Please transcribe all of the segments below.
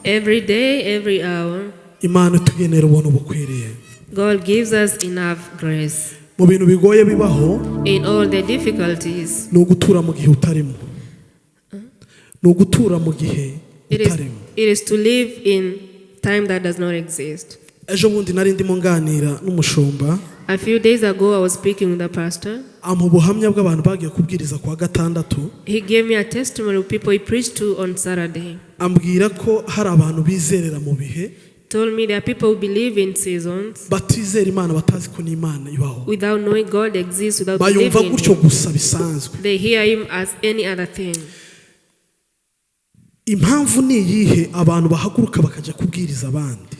Every day, every hour, God gives us enough grace. In all the difficulties, it is to live in time that does not exist. A few days ago, I was speaking with the pastor. He gave me a testimony of people he preached to on Saturday. Told me there are people who believe in seasons without knowing God exists, without believing in Him. They hear Him as any other thing.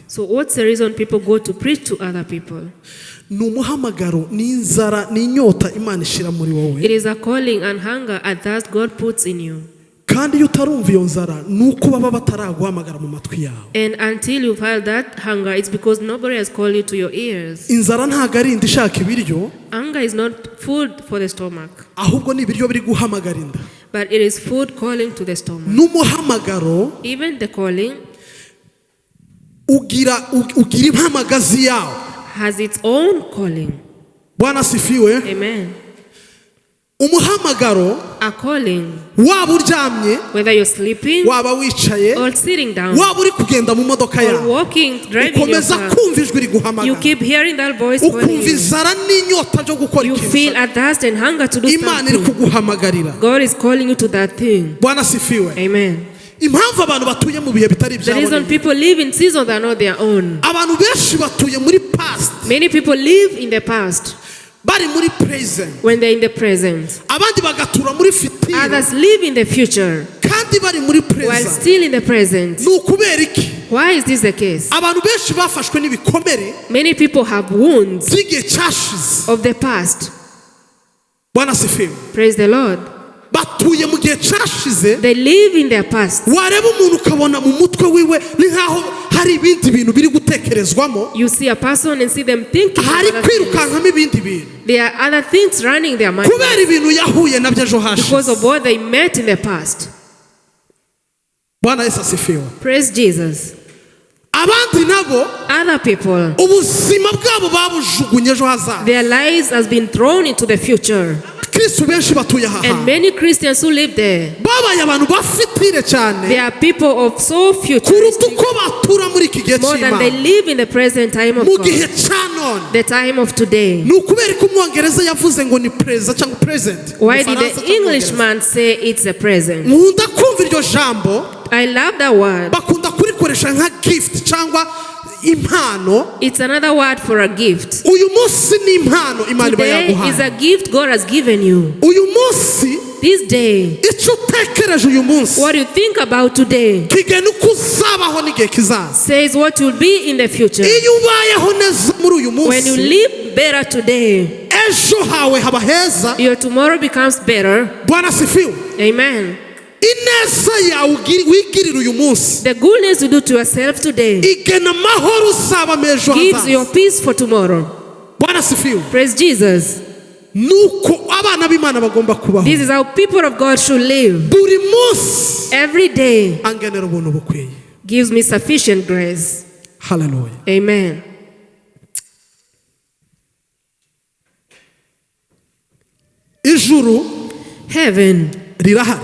So what's the reason people go to preach to other people? It is a calling and hunger and thirst God puts in you. And until you've had that hunger, it's because nobody has called you to your ears. Hunger is not food for the stomach, but it is food calling to the stomach. Even the calling has its own calling. Bwana sifiwe. Amen. Umuhamagaro, a calling, waba uryamye, whether you're sleeping waba wicaye, or sitting down, waba uri kugenda mu modoka yawe, or walking, driving your car, kumva ijwi riguhamagara. you keep hearing that voice calling ukumva inzara n'inyota byo gukora you ikintu. feel a thirst and hunger to do Imana iri something. kuguhamagarira. God is calling you to that thing. Bwana sifiwe. Amen. Impamvu abantu batuye mu bihe bitari The reason ibyabo. people live in seasons that are not their own. Abantu benshi batuye muri past. Many people live in the past Bari muri present. when they're in the present. Abandi bagatura muri future. Others live in the future Kandi bari muri while present. still in the present. Nukubera iki? Why is this the case? Abantu benshi bafashwe n'ibikomere Many people have wounds by'igihe cyashize. of the past. Bwana sifiwe. Praise the Lord. Batuye mu gihe cyashize. They live in their past. Wareba umuntu ukabona mu mutwe wiwe ni nkaho hari ibindi bintu biri gutekerezwamo. You see a person and see them thinking Hari of other things. kwirukankamo ibindi bintu. There are other things running their mind Kubera ibintu yahuye nabyo ejo hashize. because of what they met in the past. Bwana Yesu asifiwe. Praise Jesus. Abandi nabo Other people, ubuzima bwabo babujugunye ejo hazaza. their lives has been thrown into the future. Kristo benshi batuye aha. And many Christians who live there, Babaye abantu bafitire cyane. they are people of so Kuruta futuristic uko batura muri iki gihe more than they cy'Imana. live in the present time of Mu God, gihe cya none. the time of today. Ni ukubera ko umwongereza yavuze ngo ni present cyangwa present. Why did Umufaransa the cyangwa Englishman say it's a present? Nkunda kumva iryo jambo. I love that word. Bakunda kurikoresha nka gift cyangwa impano. It's another word for a gift. Uyu munsi ni impano Imana iba Today is a yaguhaye. gift God has given you. Uyu munsi This day, icyo utekereje uyu munsi what you think about today kigena uko uzabaho n'igihe kizaza. says what you'll be in the future. Iyo ubayeho neza muri uyu When you munsi live better today, ejo hawe haba heza. your tomorrow becomes better. Bwana sifiwe. Amen. Ineza yawe wigirira uyu munsi The goodness you do to yourself today igena amahoro uzaba ejo gives your hazaza. peace for tomorrow. Bwana sifiwe. Praise Jesus. Nuko abana b'Imana bagomba kubaho. This is how people of God should live. Buri munsi Every day angenera ubuntu bukwiye. gives me sufficient grace. Hallelujah. Amen. Ijuru Heaven rirahari.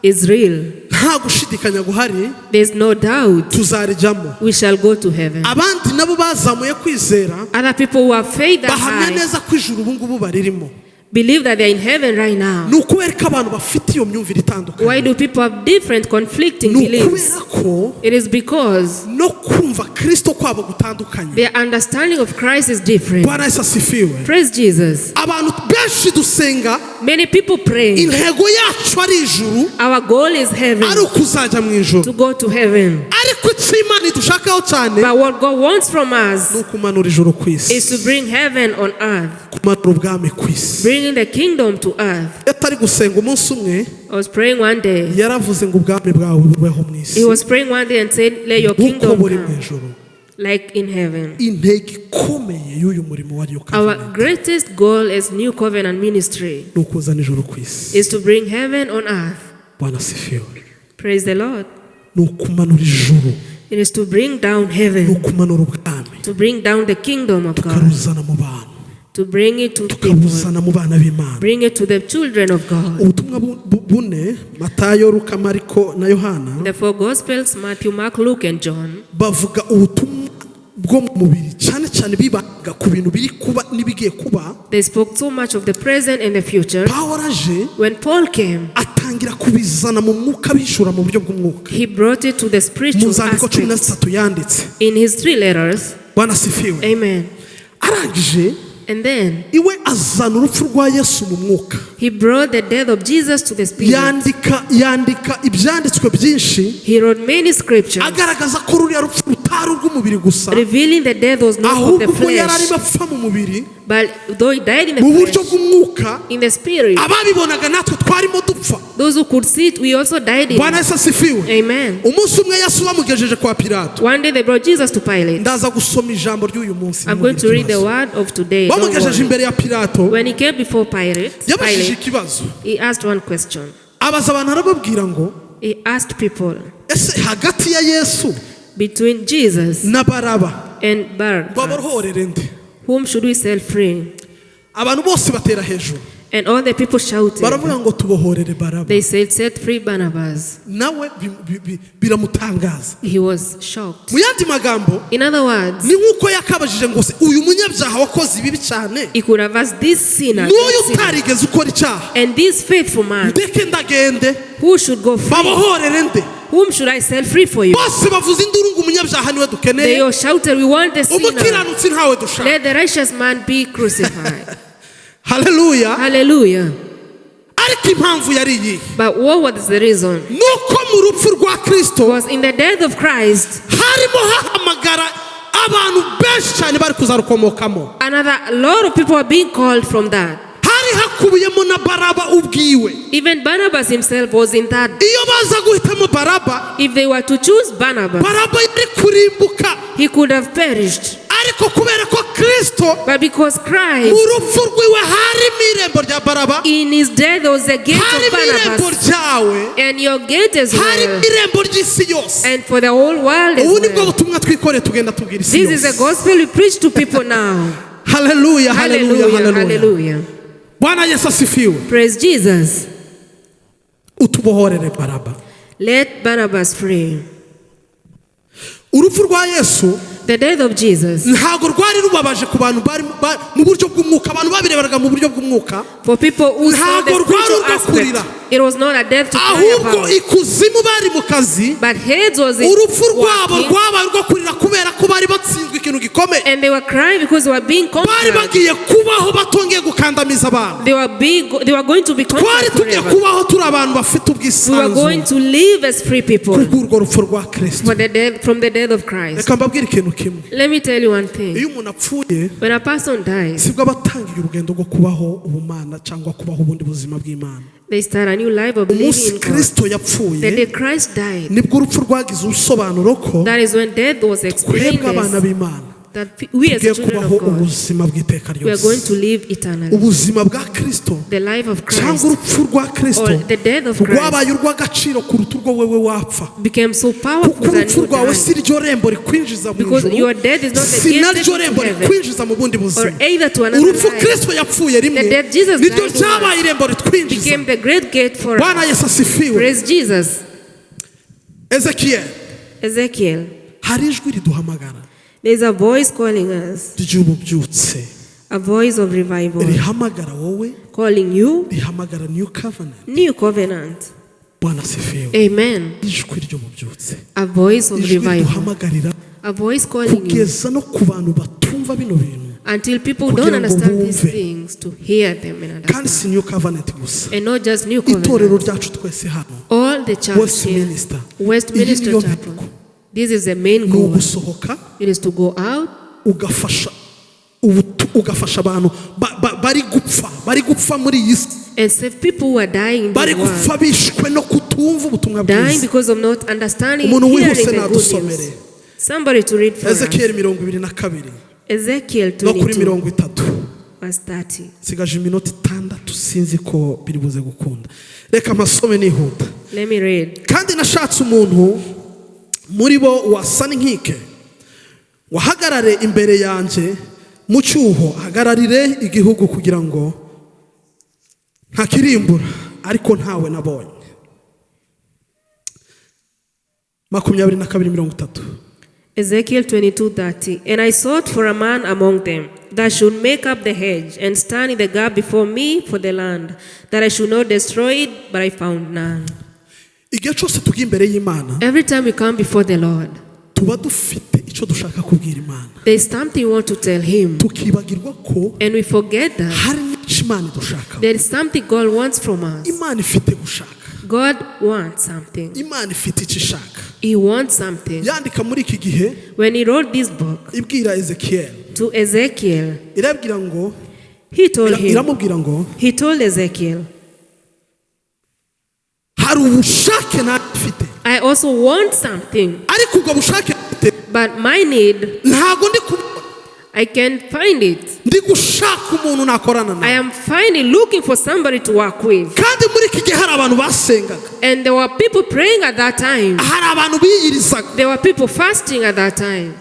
is real. Nta gushidikanya guhari. There's no doubt Tuzarijamo. we shall go to heaven. Abandi nabo bazamuye kwizera Other people who have faith that bahamya high neza ko ijuru ubu ngubu baririmo. believe that they're in heaven right now. Ni ukubera ko abantu bafite iyo myumvire itandukanye. Why do people have different conflicting Ni beliefs? ukubera ko It is because no kumva Kristo kwabo gutandukanye. their understanding of Christ is different. Bwana Yesu asifiwe. Praise Jesus. Abantu benshi dusenga Many people pray. intego yacu ari ijuru, Our goal is heaven, ari ukuzajya mu ijuru. to go to heaven. Ariko icyo Imana idushakaho cyane But what God wants from ni us ukumanura ijuru ku is isi. to bring heaven on earth, Kumanura ubwami ku isi. bringing the kingdom to earth. Iyo atari gusenga umunsi umwe I was praying one day. yaravuze ngo ubwami bwawe bubeho mu isi He was praying one day and said, let your nk'uko kingdom buri mu come, ijuru. like in heaven. Intego ikomeye y'uyu murimo wa Ry'ububyutse Our greatest goal as New Covenant Ministry ni ukuzana ijuru ku isi. is to bring heaven on earth. Bwana asifiwe. Praise the Lord. Ni ukumanura ijuru, It is to bring down ni heaven, ukumanura ubwami to bring down the kingdom of God, tukaruzana mu bantu, to bring it to people, tukabuzana mu bana b'Imana. bring it to the children of God. Ubutumwa bune Matayo, Luka, Mariko na Yohana The four Gospels, Matthew, Mark, Luke, and John, bavuga ubutumwa bwo mu mubiri cyane cyane bibaga ku bintu biri kuba n'ibigiye kuba. they spoke so much of the present and the future. Pawulo aje When Paul came, atangira kubizana mu mwuka, bishura mu buryo bw'umwuka. he brought it to the Mu spiritual nzandiko aspect 13 yanditse. in his 3 letters. Bwana asifiwe. Amen. Arangije And then iwe azana urupfu rwa Yesu mu mwuka. he brought the death of Jesus to the spirit. Yandika ibyanditswe byinshi He wrote many scriptures agaragaza ko ruriya rupfu rutari urw'umubiri gusa, revealing the death was not of the ahubwo ubwo yari flesh, arimo apfa mu mubiri but though he died in mu the buryo flesh, bw'umwuka, in the spirit, ababibonaga natwe twarimo dupfa. those who could see it, we also died in Bwana it. Yesu asifiwe. Amen. Umunsi umwe Yesu bamugejeje kwa Pilato. One day they brought Jesus to Pilate. Ndaza gusoma ijambo ry'uyu munsi. I'm going to read the word of today. Don't Bamugejeje worry. imbere ya Pilato, When he came before Pilate, yabajije ikibazo. he asked one question. Abaza abantu arababwira ngo He asked people, ese hagati ya Yesu between Jesus na Baraba. and Barabbas. Babarhorere nde. Whom should we set free? Abantu bose batera hejuru. And all the people shouted. Baravuga ngo tubohorere Baraba. They said, set free Barnabas. Nawe biramutangaza. He was shocked. Mu yandi magambo, In other words, ni nkuko yakabajije ngo se uyu munyabyaha wakoze ibibi cyane. he could have asked this sinner N'uyu utarigeze ukora icyaha. and this faithful man, Ndeke ndagende. who should go free? Babohorere nde. Whom should I set free for you? Bose bavuze induru ngo umunyabyaha niwe They dukeneye. all shouted, we want the sinner. Umukiranutsi ntawe dushaka. Let the righteous man be crucified. Hallelujah. Hallelujah. Ariko impamvu yari iyi. But what was the reason? Nuko mu rupfu rwa Kristo Was in the death of Christ, harimo hahamagara abantu benshi cyane bari kuzarukomokamo. a lot of people are being called from that. Hari hakubiyemo na Baraba ubwiwe. Even Barnabas himself was in that. Iyo baza guhitamo Baraba, If they were to choose Barnabas, Baraba yari kurimbuka. he could have perished. Ariko kubera ko Kristo But because mu Christ, rupfu rwiwe harimo irembo rya Baraba, in his death, there was a gate of harimo irembo Barnabas, ryawe, and your gate as harimo well, irembo ry'isi yose. and for the whole world as Ubu nibwo well. butumwa twikoreye tugenda tubwira isi This is the yose. gospel we preach to people now. Hallelujah, hallelujah, Hallelujah, hallelujah. hallelujah. Bwana Yesu asifiwe. Praise Jesus. Utubohorere Baraba. Let Barnabas free. Urupfu rwa Yesu The death of Jesus, ntago rwari rubabaje ku bantu bari mu buryo bw'umwuka, abantu babireberaga mu buryo bw'umwuka, for people who saw the ntago rwari spiritual rugakurira, aspect, it was not a death to cry ahubwo about. ikuzimu bari mu kazi. But heads was in Urupfu rwabo working, rwabaye rwo kurira kubera ko bari batsinzwe ikintu gikomeye. and they were crying because they were being Bari conquered. bagiye kubaho batongeye gukandamiza abantu. They were going to be Twari conquered tugiye forever. kubaho turi abantu bafite We were going ubwisanzure to live as free people kubw'urwo rupfu rwa Kristo. from the death of Christ. Reka mbabwire ikintu kimwe. Let me tell you one thing. Iyo umuntu apfuye, When a person dies, sibwo abatangiye urugendo rwo kubaho ubumana cyangwa kubaho ubundi buzima bw'Imana. they start a new life of living Umunsi in God. Kristo The yapfuye, day Christ died, nibwo urupfu rwagize ubusobanuro ko that is when death was explained twebwe abana as b'Imana that we as tugiye the children kubaho of God, ubuzima bw'iteka we are going ryose. to live eternally. Ubuzima bwa Kristo The life of cyangwa Christ, urupfu rwa Kristo or the death of Christ, rwabaye urw'agaciro kuruta urwo wewe wapfa, became so kuko powerful than urupfu you rwawe si died. ryo rembo rikwinjiza mu Because ijuru, your death is not the si gate naryo taking rembo to heaven, rikwinjiza mu bundi or buzima. either to another Urupfu life. Kristo yapfuye rimwe The death Jesus niryo died ryabaye once irembo ritwinjiza. became the great gate for us. Bwana Yesu asifiwe. Praise Jesus. Ezekiel, hari ijwi riduhamagara There's a voice calling us, ry'ububyutse, a voice of revival, rihamagara wowe, calling you, rihamagara New Covenant. new covenant. Bwana asifiwe. Amen. Ijwi ry'ububyutse, A voice of ijwi revival, riduhamagarira a voice calling you kugeza no ku bantu batumva bino bintu, until people kugira don't ngo understand these bumve. things, to hear them and kandi understand. si New Covenant gusa, And not just new itorero covenant. ryacu twese hano All the church West here, Minister, West iyi Minister niyo Chapel. ntego. This is the main Ni goal. ugusohoka It is to go out ugafasha abantu bari gupfa muri iyi si, and save people who are dying in bari the world, gupfa bishwe no kutumva ubutumwa dying bwiza. because of not understanding and Umuntu hearing wihuse the good nadusomere news. Somebody to read for us. Ezekiel 22 Ezekiel no kuri 22, 30. verse 30. Sigaje iminota 6 sinzi ko biri buze gukunda, reka masome nihuta. Let me read. Kandi nashatse umuntu muri bo wasa n'inkike, wahagarare imbere yanjye mu cyuho, hagararire igihugu kugira ngo ntakirimbura, ariko ntawe nabonye. 22:30. Ezekiel 22:30. And I sought for a man among them that should make up the hedge and stand in the gap before me for the land, that I should not destroy it, but I found none. Igihe cyose tugiye imbere y'Imana, Every time we come before the Lord, tuba dufite icyo dushaka kubwira Imana, there is something we want to tell Him, tukibagirwa ko and we forget that hari n'icyo Imana idushaka. there is something God wants from us. Imana ifite gushaka, God wants something. Imana ifite icyo ishaka. He wants something. Yandika muri iki gihe When He wrote this book ibwira Ezekiel, to Ezekiel, irabwira ngo iramubwira ngo He told Ezekiel, hari ubushake nafite, I also want something, ariko ubwo bushake mfite but my need, ntago ndi kubona. I can't find it. ndi gushaka umuntu nakorana I nawe. am looking for somebody to work with. Kandi muri iki gihe hari abantu basengaga, And there were people praying at that time. hari abantu biyirizaga, There were people fasting at that time.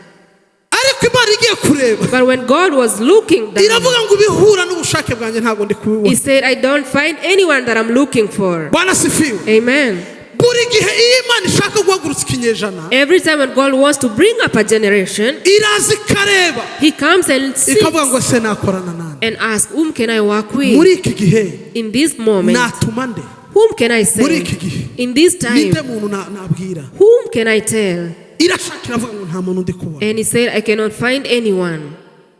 ariko Imana igiye kureba But when God was looking down, iravuga ngo ibihura n'ubushake bwanjye ntabwo ndi He kubibona. said, I don't find anyone that I'm looking for. Bwana sifiwe. Amen. Buri gihe iyo Imana ishaka guhagurutsa ikinyejana, Every time when God wants to bring up a generation, iraza ikareba He comes and sits ikavuga ngo se nakorana nande. and asks, whom can I work Muri with iki gihe in this moment? natuma nde? Whom can I Muri send iki gihe in this time? ninde muntu nabwira? Whom can I tell? Irashaka iravuga ngo nta muntu ndi kubona. And He said, I cannot find anyone.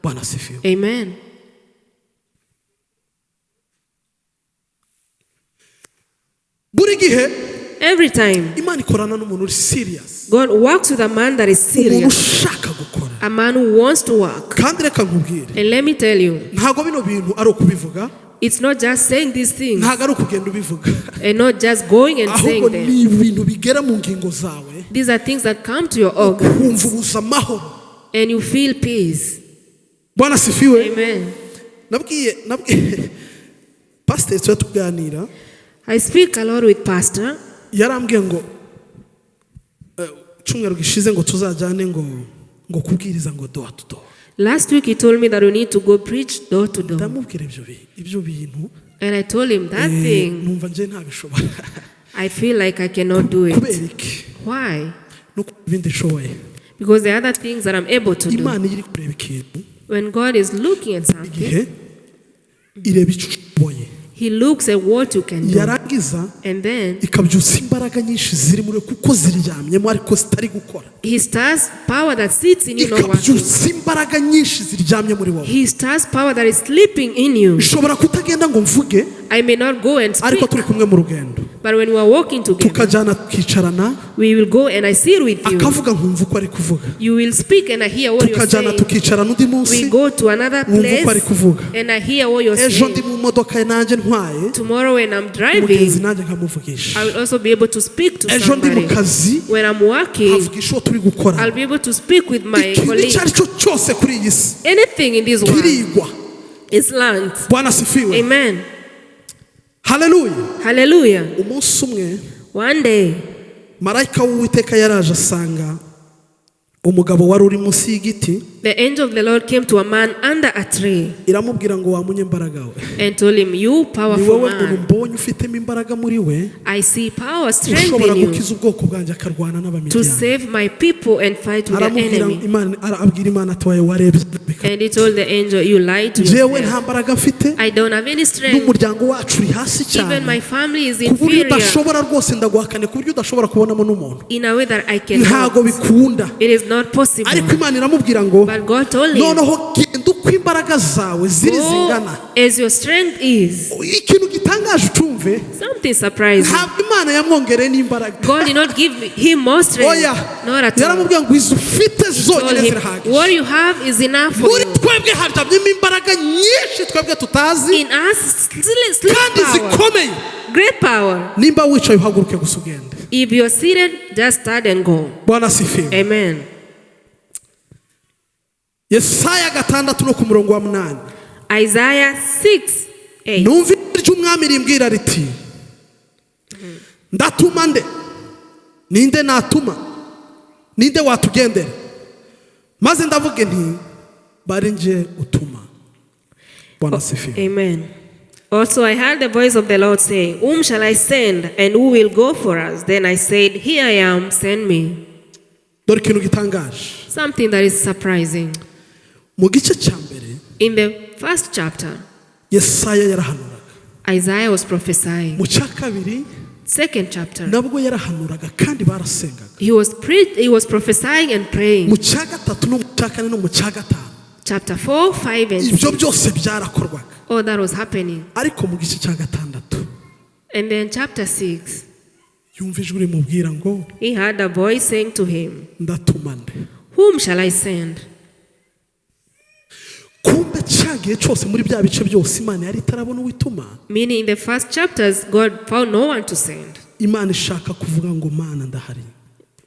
Bwana sifiwe. Amen. Buri gihe Every time Imana ikorana n'umuntu uri serious, God works with a man that is umuntu serious, ushaka gukora. a man who wants to work. Kandi reka nkubwire, And let me tell you, ntabwo bino bintu ari ukubivuga, it's not just saying these things ntabwo ari ukugenda ubivuga, and not just going and saying ahubwo them. ni ibintu bigera mu ngingo zawe, These are things that come to your organs kumva ubuza amahoro. and you feel peace. Bwana sifiwe. Amen. Nabwiye pasiteri tuba tuganira, I speak a lot with Pastor. yarambwiye ngo cyumweru gishize ngo tuzajyane ngo kubwiriza ngo door to door. Last week he told me that we need to go preach door to door. Ndamubwira ibyo bintu, And I told him that thing, numva nje ntabishobora. I feel like I cannot do Kubera it. iki? Why? Nuko ibindi nshoboye. Because there are other things that I'm able to do. Imana iri kureba ikintu, When God is looking at something, igihe ireba icyo ushoboye, He looks at what you can do. yarangiza And then ikabyutsa imbaraga nyinshi ziri muri kuko ziryamyemo ariko zitari gukora. He stirs power that sits in you not working. Ikabyutsa imbaraga nyinshi ziryamye muri wowe. He stirs power that is sleeping in you. Ushobora kutagenda ngo mvuge, I may not go and ariko speak, turi kumwe mu rugendo, but when we are walking together, tukajyana tukicarana, we will go and I sit with you. akavuga nkumva uko ari kuvuga, You will speak and I hear what you're tukajyana saying. tukicarana undi munsi We go to another nkumva uko ari place kuvuga. and I hear what you're Ejo ndi saying. mu modoka nanjye ntwaye, Tomorrow when I'm umugenzi driving, nanjye nkamuvugisha. I will also be able to speak to Ejo ndi mu somebody. kazi When I'm working, nkavugisha uwo turi gukora. I'll be able to speak with my Ikintu colleague. icyo ari cyo cyose kuri iyi si Anything in this world kirigwa. is learned. Bwana sifiwe. Amen. Haleluya. Hallelujah. Umunsi umwe One day, marayika w'Uwiteka yaraje asanga umugabo wari uri munsi y'igiti, the angel of the Lord came to a man under a tree iramubwira ngo wa munyembaraga we, and told him, you ni powerful wowe muntu man, mbonye ufitemo imbaraga muri we, I see power, strength ushobora in you gukiza ubwoko bwanjye akarwana to n'abamidiyani. save my people and fight with the Aramubwira enemy. abwira Imana ati wawe warebye. And he told the angel, you lied to Jewe yourself. nta mbaraga mfite, I don't have any strength. n'umuryango wacu uri hasi Even my cyane, family is ku buryo inferior udashobora rwose, ndaguhakane ku buryo udashobora kubonamo n'umuntu, in a way that I cannot. ntago bikunda. It is not possible. Ariko Imana iramubwira ngo But God told him, noneho genda uko imbaraga zawe ziri go zingana. as your strength is. Ikintu gitangaje ucumve, Something surprising. ntabwo Imana yamwongereye n'imbaraga. God did not give him more strength. Oya, Not at all. yaramubwira ngo izo ufite Told zonyine him, zirahagije. what you have is enough for Muri you. twebwe haryamyemo imbaraga nyinshi twebwe tutazi In us, sleep kandi power, zikomeye. great power. Nimba wicaye uhaguruke gusa ugende. If you're seated, just start and go. Bwana sifiwe. Amen. Yesaya 6 no ku murongo wa 8. Isaiah 6:8. Numva ijwi ry'umwami rimbwira riti, ndatuma nde? Ninde natuma? Ninde watugendera? Maze ndavuge nti bari nje utuma. Bwana sifiwe. Amen. Also I heard the voice of the Lord saying, whom shall I send, and who will go for us? Then I said, here I am, send me. Dore ikintu gitangaje. Something that is surprising. Mu gice cya mbere In the first chapter, Yesaya yarahanuraga. Isaiah was prophesying. Mu cya kabiri Second chapter, nabwo yarahanuraga kandi barasengaga. he was prophesying and praying. Mu cya gatatu no mu cya kane no mu cya gatanu Chapter 4, 5, and ibyo 6. byose byarakorwaga. All that was happening. Ariko mu gice cya gatandatu And then chapter 6, yumva ijwi rimubwira ngo he heard a voice saying to him, ndatuma nde? whom shall I send? Kumbe cyagiye cyose muri bya bice byose Imana yari itarabona uwituma. Meaning in the first chapters, God found no one to send. Imana ishaka kuvuga ngo Mana ndahari.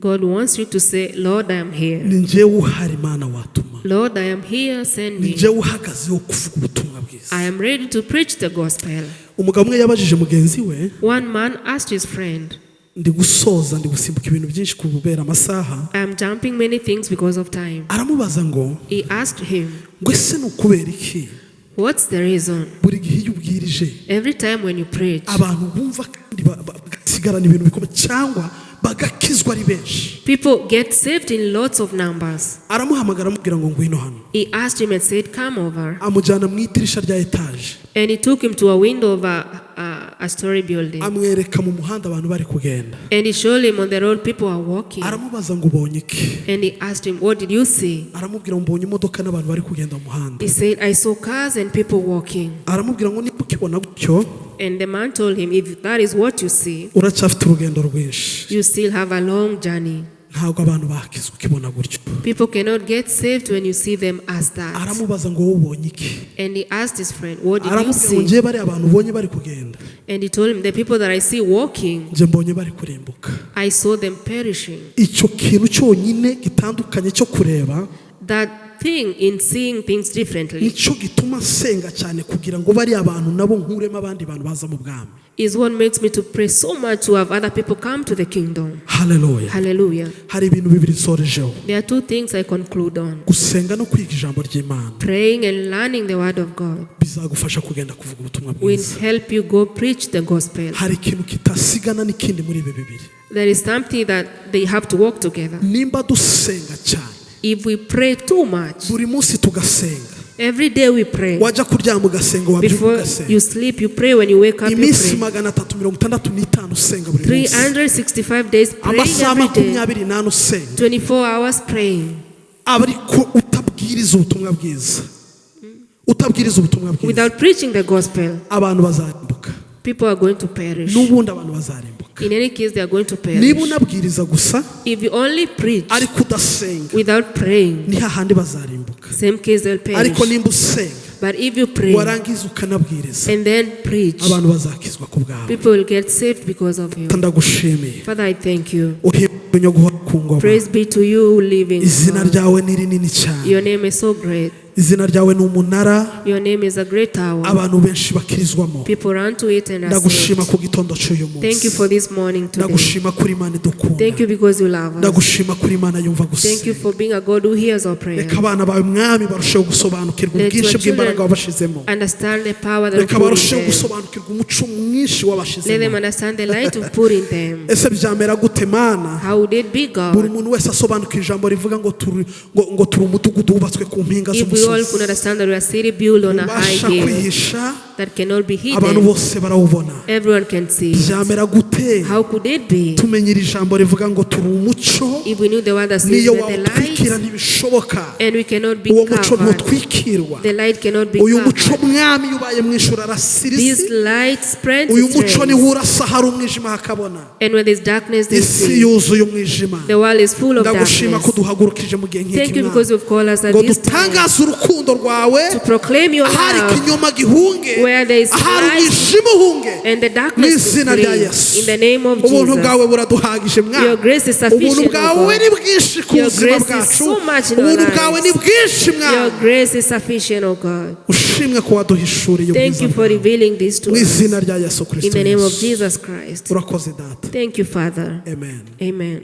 God wants you to say, Lord, I am here. ni njyewe uhari Mana watuma, Lord, I am here, send ni me. njyewe uhagaze wo kuvuga ubutumwa bwiza. I am ready to preach the gospel. Umugabo umwe yabajije mugenzi we, One man asked his friend, ndi gusoza ndi gusimbuka ibintu byinshi kubera amasaha, I am jumping many things because of time. aramubaza ngo He asked him, ngo ese ni ukubera iki what's the reason? buri gihe iyo ubwirije Every time when you preach, abantu bumva kandi bagasigarana ibintu bikomeye cyangwa bagakizwa ari benshi? people get saved in lots of numbers. Aramuhamagara amubwira ngo ngwino hano, He asked him and said, come over. amujyana mu idirisha rya etaje, And he took him to a window of a story building. amwereka mu muhanda abantu bari kugenda, And he showed him on the road people are walking. aramubaza ngo ubonye iki? And he asked him, what did you see? Aramubwira ngo mbonye imodoka n'abantu bari kugenda mu muhanda. He said, I saw cars and people walking. Aramubwira ngo niba ukibona gutyo And the man told him, if that is what you see, uracyafite urugendo rwinshi, you still have a long journey. ntabwo abantu bakizwa ukibona gutyo. People cannot get saved when you see them as that. Aramubaza ngo wowe ubonye iki? And he asked his friend, what did you Aramubwira ngo see? njye bari abantu ubonye bari kugenda, And he told him, the people that I see walking, njye mbonye bari kurimbuka. I saw them perishing. Icyo kintu cyonyine gitandukanye cyo kureba That thing in seeing things differently nicyo gituma nsenga cyane kugira ngo bari abantu nabo nkuremo abandi bantu baza mu bwami. is what makes me to pray so much to have other people come to the kingdom. Hallelujah. Hallelujah. Hari ibintu bibiri nsorejeho: There are two things I conclude on. gusenga no kwiga ijambo ry'Imana Praying and learning the word of God bizagufasha kugenda kuvuga ubutumwa will bwiza. help you go preach the gospel. Hari ikintu kitasigana n'ikindi muri ibi bibiri. There is something that they have to work together. Nimba dusenga cyane If we pray too much, buri munsi tugasenga, every day we pray. wajya kuryama ugasenga, wabyuka Before ugasenga, you sleep, you pray. When you wake up, you iminsi pray. 365 usenga buri munsi, 365 days praying amasaha every day. 28 usenga, 24 hours praying. ariko utabwiriza ubutumwa bwiza, utabwiriza ubutumwa bwiza, Without preaching the gospel, abantu bazarimbuka. people are going to perish. N'ubundi abantu bazarimbuka. In any case, they are going to Niba perish. unabwiriza gusa If you only preach ariko udasenga, without praying, ni hahandi bazarimbuka. same case they'll perish. Ariko nimba usenga But if you pray warangiza ukanabwiriza, and then preach, abantu bazakizwa ku bwawe. people will get saved because of you. Ndagushimiye, Father, I thank you. uhimwe no guhora ku ngoma. Praise be to you who live in Izina God. ryawe ni rinini cyane, Your name is so great. izina ryawe ni umunara Your name is a great tower. abantu benshi bakirizwamo. People run to it and are Ndagushima saved. ku gitondo cy'uyu Thank you munsi, for this morning today. ndagushima kuri Imana idukunda, Thank you because you love us. ndagushima kuri Imana yumva Thank you gusenga. for being a God who hears our prayers. Reka abana bawe mwami barusheho gusobanukirwa Let your ubwinshi bw'imbaraga children wabashizemo, understand the power that reka you put in barusheho them. gusobanukirwa umuco mwinshi Let them wabashizemo. understand the light you put in them. Ese byamera gute Mana How would it be, buri God, muntu wese asobanukira ijambo rivuga ngo turi umudugudu wubatswe ku mpinga if we all could z'umusozi, understand that we are a city built on a high ubasha hill kwihisha, that cannot be abantu hidden? bose barawubona. Everyone can see. Byamera gute How could it be tumenyera ijambo rivuga ngo turi umuco, if we knew the word that says niyo that the wawutwikira light ntibishoboka, and we cannot be uwo muco covered? ntutwikirwa. The light cannot be Uyu muco covered. mwami iyo ubaye mwinshi urarasira This isi, light spreads uyu its muco niwo rays. urasa hari umwijima hakabona. And when there's darkness, they Isi see. yuzuye umwijima. The world is full of Ndagushima ko darkness. duhagurukije mu gihe Thank nk'iki you because Mwami, you've called us at ngo this time dutangaze urukundo rwawe, to proclaim your ahari love, ikinyoma gihunge, where there is ahari light umwijima uhunge, and the mu darkness is izina rya free. Yesu. In the name of Ubuntu Jesus. bwawe buraduhagije Your Mwami, grace is ubuntu sufficient, O bwawe God. ni bwinshi ku Your buzima grace is bwacu, so much in our ubuntu bwawe ni lives. bwinshi Your Mwami. grace is sufficient, O God. Ushimwe ko waduhishuriye Thank ubwiza you for bwawe, revealing this to mu us. izina rya Yesu In Kristo the name of Yesu. Jesus Christ. Urakoze data, Thank you, Father. amen. Amen.